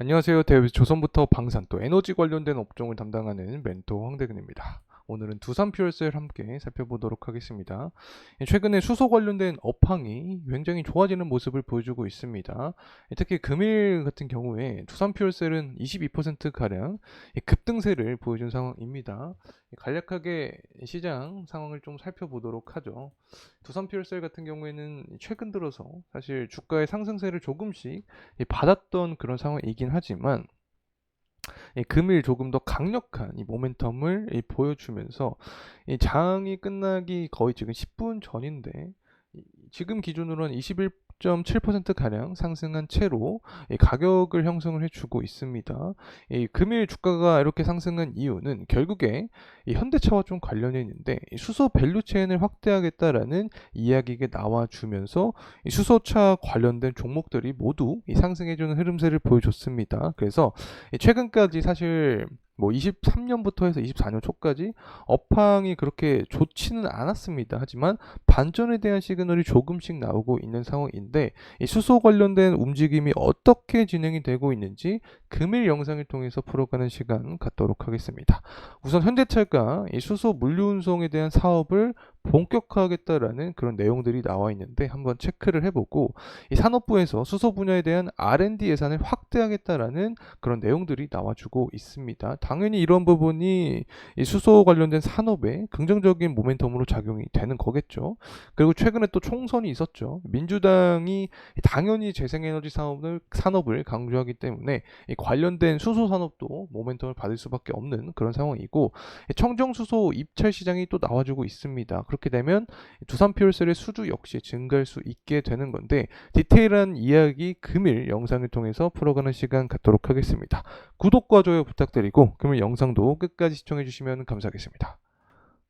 안녕하세요. 조선부터 방산 또 에너지 관련된 업종을 담당하는 멘토 황대근입니다. 오늘은 두산퓨얼셀 함께 살펴보도록 하겠습니다. 최근에 수소 관련된 업황이 굉장히 좋아지는 모습을 보여주고 있습니다. 특히 금일 같은 경우에 두산퓨얼셀은 22%가량 급등세를 보여준 상황입니다. 간략하게 시장 상황을 좀 살펴보도록 하죠. 두산퓨얼셀 같은 경우에는 최근 들어서 사실 주가의 상승세를 조금씩 받았던 그런 상황이긴 하지만 금일 조금 더 강력한 이 모멘텀을 보여주면서 이 장이 끝나기 거의 지금 10분 전인데 지금 기준으로는 21.7% 가량 상승한 채로 가격을 형성을 해주고 있습니다. 이 금일 주가가 이렇게 상승한 이유는 결국에 이 현대차와 좀 관련이 있는데 이 수소 밸류 체인을 확대하겠다라는 이야기가 나와주면서 이 수소차 관련된 종목들이 모두 이 상승해주는 흐름세를 보여줬습니다. 그래서 최근까지 사실 뭐 23년부터 해서 24년 초까지 업황이 그렇게 좋지는 않았습니다. 하지만 반전에 대한 시그널이 조금씩 나오고 있는 상황인데 이 수소 관련된 움직임이 어떻게 진행이 되고 있는지 금일 영상을 통해서 풀어가는 시간 갖도록 하겠습니다. 우선 현대차가 이 수소 물류운송에 대한 사업을 본격화하겠다라는 그런 내용들이 나와 있는데 한번 체크를 해보고 이 산업부에서 수소 분야에 대한 R&D 예산을 확대하겠다라는 그런 내용들이 나와주고 있습니다. 당연히 이런 부분이 이 수소 관련된 산업에 긍정적인 모멘텀으로 작용이 되는 거겠죠. 그리고 최근에 또 총선이 있었죠. 민주당이 당연히 재생에너지 산업을 강조하기 때문에 이 관련된 수소 산업도 모멘텀을 받을 수밖에 없는 그런 상황이고 청정수소 입찰 시장이 또 나와주고 있습니다. 그렇게 되면 두산퓨얼셀의 수주 역시 증가할 수 있게 되는 건데 디테일한 이야기 금일 영상을 통해서 풀어가는 시간 갖도록 하겠습니다. 구독과 좋아요 부탁드리고 금일 영상도 끝까지 시청해 주시면 감사하겠습니다.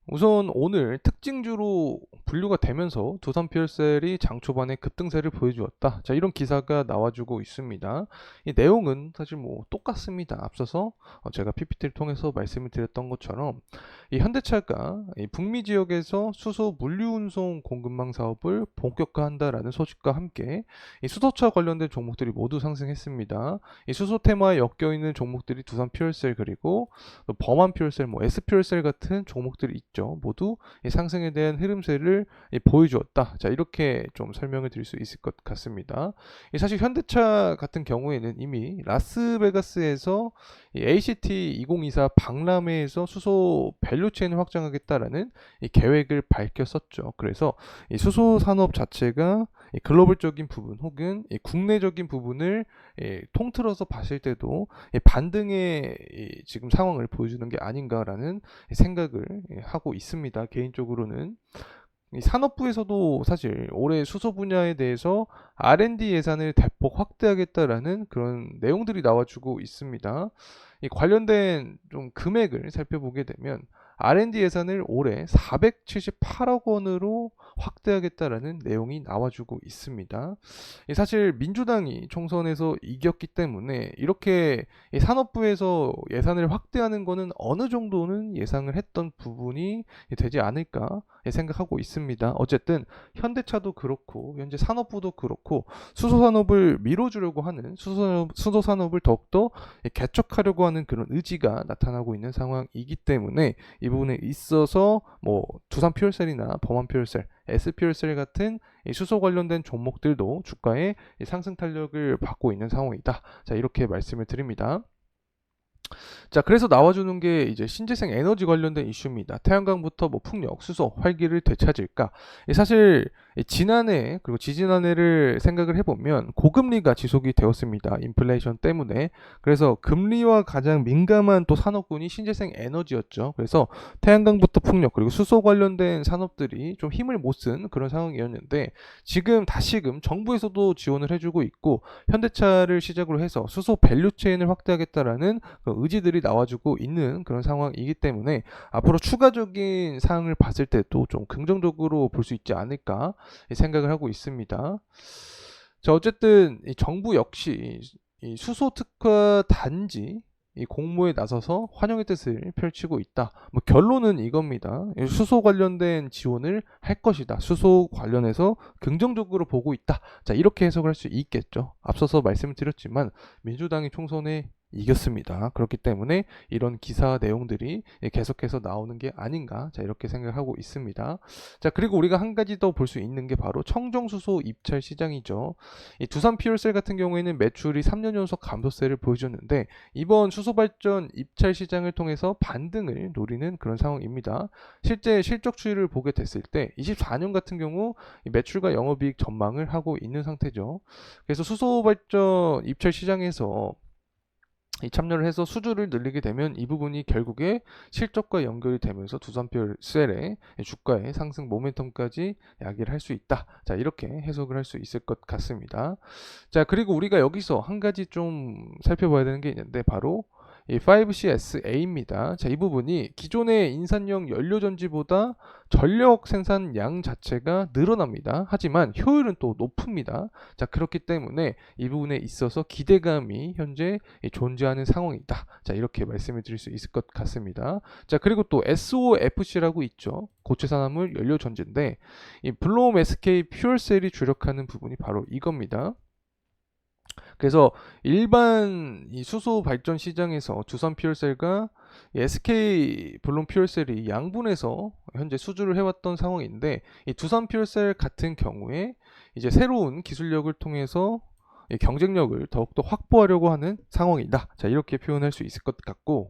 우선 오늘 특징주로 분류가 되면서 두산퓨얼셀이 장 초반에 급등세를 보여주었다. 자, 이런 기사가 나와주고 있습니다. 이 내용은 사실 뭐 똑같습니다. 앞서서 제가 PPT를 통해서 말씀을 드렸던 것처럼 이 현대차가 이 북미 지역에서 수소 물류운송 공급망 사업을 본격화한다라는 소식과 함께 이 수소차 관련된 종목들이 모두 상승했습니다. 이 수소 테마에 엮여 있는 종목들이 두산퓨얼셀 그리고 또 범한퓨얼셀, 뭐 S퓨얼셀 같은 종목들이 있죠. 모두 상승에 대한 흐름세를 보여주었다. 자, 이렇게 좀 설명을 드릴 수 있을 것 같습니다. 사실 현대차 같은 경우에는 이미 라스베가스에서 ACT 2024 박람회에서 수소 밸류체인을 확장하겠다라는 계획을 밝혔었죠. 그래서 수소 산업 자체가 글로벌적인 부분 혹은 국내적인 부분을 통틀어서 봤을 때도 반등의 지금 상황을 보여주는 게 아닌가라는 생각을 하고 있습니다. 개인적으로는 산업부에서도 사실 올해 수소 분야에 대해서 R&D 예산을 대폭 확대하겠다라는 그런 내용들이 나와주고 있습니다. 이 관련된 좀 금액을 살펴보게 되면 R&D 예산을 올해 478억 원으로 확대하겠다라는 내용이 나와주고 있습니다. 사실 민주당이 총선에서 이겼기 때문에 이렇게 산업부에서 예산을 확대하는 것은 어느 정도는 예상을 했던 부분이 되지 않을까 생각하고 있습니다. 어쨌든 현대차도 그렇고 현재 산업부도 그렇고 수소산업을 밀어주려고 하는 수소산업을 더욱더 개척하려고 하는 그런 의지가 나타나고 있는 상황이기 때문에 이 부분에 있어서 뭐 두산퓨얼셀이나 범한퓨얼셀, S퓨얼셀 같은 수소 관련된 종목들도 주가에 상승 탄력을 받고 있는 상황이다. 자, 이렇게 말씀을 드립니다. 자, 그래서 나와주는 게 이제 신재생 에너지 관련된 이슈입니다. 태양광부터 뭐 풍력, 수소, 활기를 되찾을까? 사실 지난해 그리고 지지난해를 생각을 해보면 고금리가 지속이 되었습니다. 인플레이션 때문에. 그래서 금리와 가장 민감한 또 산업군이 신재생 에너지였죠. 그래서 태양광부터 풍력 그리고 수소 관련된 산업들이 좀 힘을 못 쓴 그런 상황이었는데 지금 다시금 정부에서도 지원을 해주고 있고 현대차를 시작으로 해서 수소 밸류체인을 확대하겠다라는 그 의지들이 나와주고 있는 그런 상황이기 때문에 앞으로 추가적인 사항을 봤을 때도 좀 긍정적으로 볼 수 있지 않을까 생각을 하고 있습니다. 자, 어쨌든 이 정부 역시 이 수소 특화 단지 이 공모에 나서서 환영의 뜻을 펼치고 있다. 뭐 결론은 이겁니다. 수소 관련된 지원을 할 것이다. 수소 관련해서 긍정적으로 보고 있다. 자, 이렇게 해석할 수 있겠죠. 앞서서 말씀을 드렸지만 민주당이 총선에 이겼습니다. 그렇기 때문에 이런 기사 내용들이 계속해서 나오는 게 아닌가, 자, 이렇게 생각하고 있습니다. 자, 그리고 우리가 한 가지 더 볼 수 있는 게 바로 청정수소 입찰 시장이죠. 이 두산 퓨얼셀 같은 경우에는 매출이 3년 연속 감소세를 보여줬는데 이번 수소발전 입찰 시장을 통해서 반등을 노리는 그런 상황입니다. 실제 실적 추이를 보게 됐을 때 24년 같은 경우 매출과 영업이익 전망을 하고 있는 상태죠. 그래서 수소발전 입찰 시장에서 이 참여를 해서 수주를 늘리게 되면 이 부분이 결국에 실적과 연결이 되면서 두산퓨얼셀의 주가의 상승 모멘텀까지 야기를 할 수 있다. 자, 이렇게 해석을 할 수 있을 것 같습니다. 자, 그리고 우리가 여기서 한 가지 좀 살펴봐야 되는 게 있는데 바로 이 5CSA입니다. 자, 이 부분이 기존의 인산형 연료전지보다 전력 생산량 자체가 늘어납니다. 하지만 효율은 또 높습니다. 자, 그렇기 때문에 이 부분에 있어서 기대감이 현재 존재하는 상황이다. 자, 이렇게 말씀을 드릴 수 있을 것 같습니다. 자, 그리고 또 SOFC라고 있죠. 고체산화물 연료전지인데 이 블로움 SK 퓨얼셀이 주력하는 부분이 바로 이겁니다. 그래서 일반 이 수소 발전 시장에서 두산 퓨얼셀과 SK 블룸 퓨얼셀이 양분해서 현재 수주를 해왔던 상황인데 이 두산 퓨얼셀 같은 경우에 이제 새로운 기술력을 통해서 이 경쟁력을 더욱더 확보하려고 하는 상황이다. 자, 이렇게 표현할 수 있을 것 같고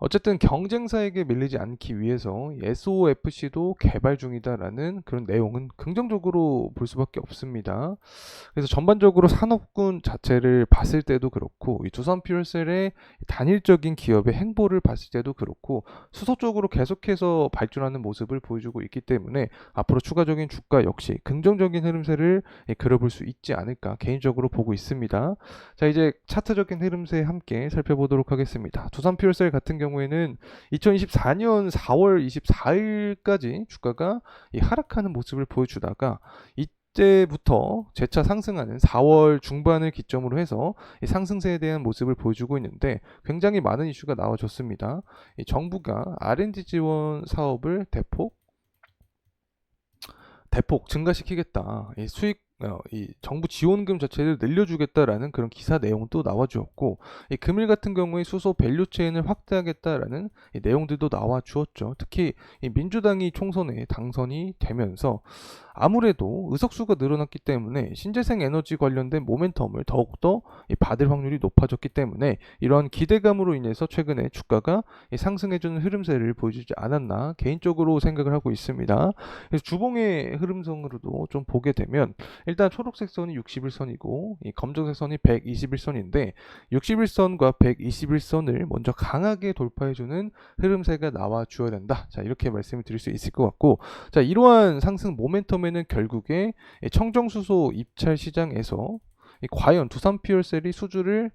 어쨌든 경쟁사에게 밀리지 않기 위해서 SOFC도 개발 중이다라는 그런 내용은 긍정적으로 볼 수밖에 없습니다. 그래서 전반적으로 산업군 자체를 봤을 때도 그렇고 이 두산퓨얼셀의 단일적인 기업의 행보를 봤을 때도 그렇고 수소 쪽으로 계속해서 발전하는 모습을 보여주고 있기 때문에 앞으로 추가적인 주가 역시 긍정적인 흐름세를 그려볼 수 있지 않을까 개인적으로 보고 있습니다. 자, 이제 차트적인 흐름세 함께 살펴보도록 하겠습니다. 두산퓨얼셀 같은 경우에는 2024년 4월 24일까지 주가가 하락하는 모습을 보여주다가 이때부터 재차 상승하는 4월 중반을 기점으로 해서 상승세에 대한 모습을 보여주고 있는데 굉장히 많은 이슈가 나와줬습니다. 정부가 R&D 지원 사업을 대폭 증가시키겠다. 이 정부 지원금 자체를 늘려주겠다라는 그런 기사 내용도 나와주었고, 이 금일 같은 경우에 수소 밸류체인을 확대하겠다라는 이 내용들도 나와주었죠. 특히 이 민주당이 총선에 당선이 되면서 아무래도 의석수가 늘어났기 때문에 신재생 에너지 관련된 모멘텀을 더욱더 받을 확률이 높아졌기 때문에 이러한 기대감으로 인해서 최근에 주가가 상승해주는 흐름세를 보여주지 않았나 개인적으로 생각을 하고 있습니다. 그래서 주봉의 흐름성으로도 좀 보게 되면 일단 초록색 선이 61선이고 이 검정색 선이 121선인데 61선과 121선을 먼저 강하게 돌파해주는 흐름세가 나와 주어야 된다. 자, 이렇게 말씀을 드릴 수 있을 것 같고, 자, 이러한 상승 모멘텀에는 결국에 청정수소 입찰 시장에서 과연 두산퓨얼셀이 수주를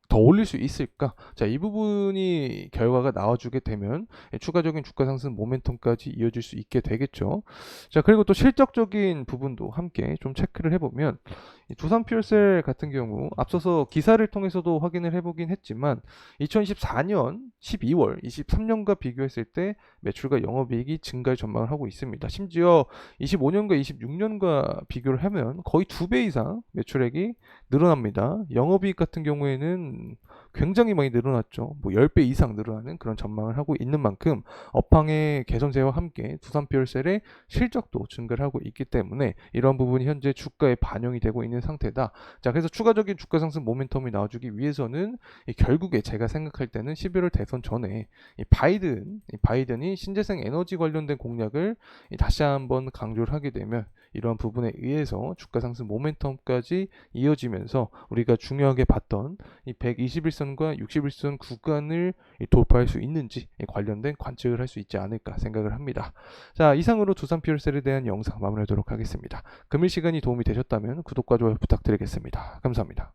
더 올릴 수 있을까? 자, 이 부분이 결과가 나와주게 되면 추가적인 주가 상승 모멘텀까지 이어질 수 있게 되겠죠. 자, 그리고 또 실적적인 부분도 함께 좀 체크를 해보면 두산퓨얼셀 같은 경우 앞서서 기사를 통해서도 확인을 해보긴 했지만 2024년 12월 23년과 비교했을 때 매출과 영업이익이 증가할 전망을 하고 있습니다. 심지어 25년과 26년과 비교를 하면 거의 2배 이상 매출액이 늘어납니다. 영업이익 같은 경우에는 굉장히 많이 늘어났죠. 뭐 10배 이상 늘어나는 그런 전망을 하고 있는 만큼 업황의 개선세와 함께 두산퓨얼셀의 실적도 증가를 하고 있기 때문에 이런 부분이 현재 주가에 반영이 되고 있는 상태다. 자, 그래서 추가적인 주가 상승 모멘텀이 나와주기 위해서는 결국에 제가 생각할 때는 11월 대선 전에 바이든이 신재생 에너지 관련된 공약을 다시 한번 강조를 하게 되면 이런 부분에 의해서 주가 상승 모멘텀까지 이어지면서 우리가 중요하게 봤던 이 121선과 61선 구간을 돌파할 수 있는지 관련된 관측을 할 수 있지 않을까 생각을 합니다. 자, 이상으로 두산퓨얼셀에 대한 영상 마무리하도록 하겠습니다. 금일 시간이 도움이 되셨다면 구독과 좋아요 부탁드리겠습니다. 감사합니다.